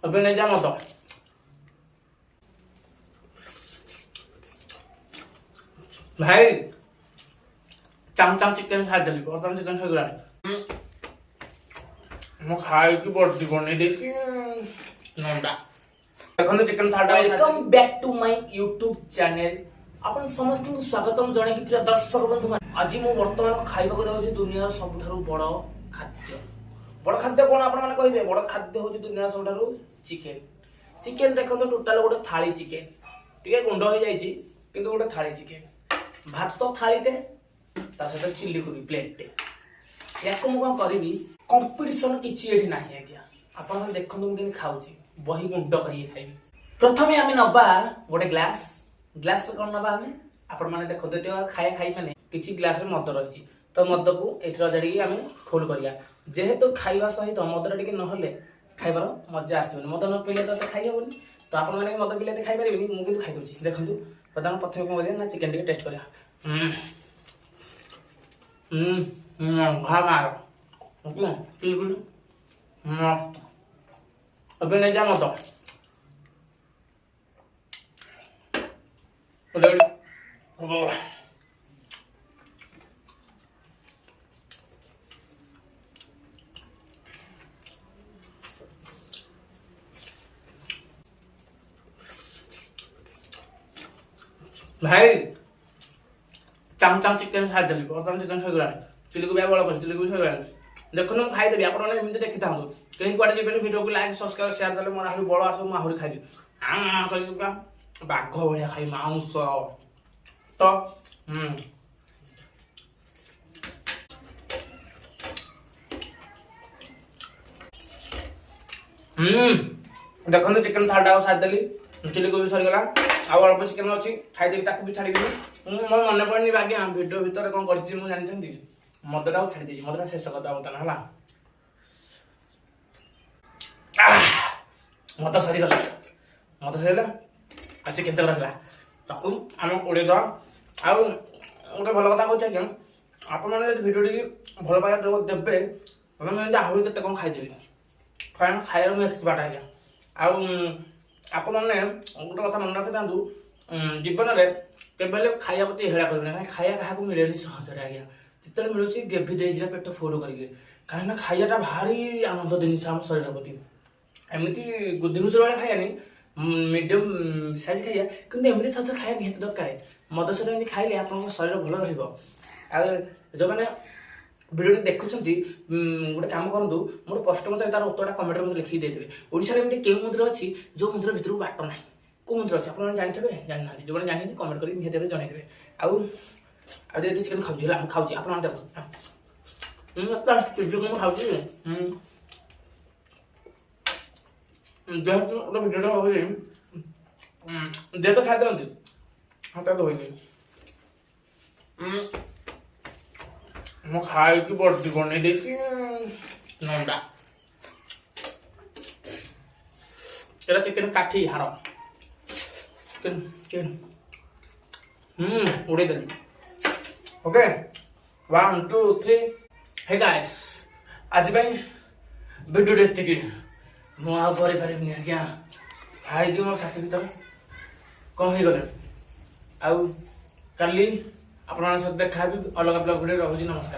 अभी नहीं जा मत भाई चाम चाम चिकन खाइदेली बर्तमान चिकन सगलानी मो खाई की बर्दी बनै देछि नंदा देखो चिकन थाडा welcome back to my YouTube channel आपण समस्त को स्वागतम जणे कि प्रिय दर्शक बंधु आज मु वर्तमान खाइबा को जाउछि दुनिया सबठारु बड़ खाद्य कोन आपण माने कहिबे बड़ खाद्य होछि दुनिया सबठारु चिकन देखो टोटल गोटे थाली चिकन टिके गुंड हो जाइछि किंतु गोटे थाली चिकन भात थालीटे ता सहित चिल्ली कोबी प्लेटटे याको मु कोन करबी कंपटीशन किछि एठी नाही आज्ञा आपण देखो मु केन खाउछि बही गुंड करी खाइबी प्रथमे आमे नबा गोटे ग्लास कोन नबा आमे आपण माने देखो देते खाए खाई माने किछि ग्लास रे मद रहिछि तो मद को एथरा जड़ी आमे फुल करिया जेहेतु खाइबा सहित मद टिके न होले खाइबार मजा आसीबनी मद न पीले तो खाइ हेबनी तो आपण माने मद पीले खाइ परिबनी मु किंतु खाइ दोछि देखंतु प्रथम प्रथमे कोन बोलिया ना चिकन टिके टेस्ट करिया खा मार ओके बिल्कुल मस्त अभी नहीं जा मत भाई चाम चाम चिकन खाइदेली बर्तमान चिकन सगलानी चिल्ली कोबी बड़ा चिल्ली कोबी सगलानी देखो ना खाइदेवी आप एमती देखी था कहीं कुआड़े जी वीडियो को लाइक सब्सक्राइब शेयर देले मोर आहरी बड़ आस आहरी खाइदेवी बाघ भाया खाई मांस तो देखो चिकन थालटा सारिदेली चिल्ली कोबी सरीगला आउ अल्प चिकन अच्छी खाइदेवी ताकू भी छाड़ी मोर मन पड़नी आज्ञा भिडियो भितर कौन कर जानी मदटा छाड़ी देजी मदटा शेष करदा बर्तमान है मत सरीगला आ चिकेन तक रहा ताकू आम उड़ेद आउ गोटे भल कथा कहे कि आपण मैंने भिडियो टी भल पाइबा देवे मैं आहरी के कौन खाइदेवी कारण खाइबार मुझे एक्सपर्ट आज्ञा आउ आपण मैंने गोटे कथा मन रखी था जीवन में केवल खाइबा प्रति हेड़ा करें खाइबा क्या मिले सहजरे आज्ञा जिते मिलूँ ग्रेवी दे पेट फुल करके कहीं खाइबाटा भारी आनंद जिन आम शरीर प्रति एमती गुद्धिघुष भाई खाइबानी मीडियम साइज खाइया कि एमती थोड़ा खाइबा निहत दरकार मद सहित एमती खाइले आप शरीर भल जो मैंने भिडियो देखुं गोटे कम करूँ मोर प्रश्न मत तार उत्तर कमेंट में लिखी देते ओडिशा एमती क्यों मंदिर अच्छी जो मंदिर भितर बाट ना कौ मंदिर अच्छे आप जानते जाना जो मैंने जानते कमेंट कर निहत जनइबे आउ चिकेन खाऊँ खाऊँ आप देखो खाऊँ जेहेतु गोटे भिडियो हो दे तो खाई दिखती हाथ धोनी मो खाई की बर्दी बनै देछि नंदा एरा चिकन काठी हाड़ चिकन चिकन उड़े देली ओके 1 2 3 हे गाइस आज भाई वीडियो देखते कि मु आ करे पारिबनी आज्ञा खाई कि मोर छाती भीतर कौन हो गले आउ काली आपण सहित देखा अलग ब्लॉग वीडियो रहुछि नमस्कार।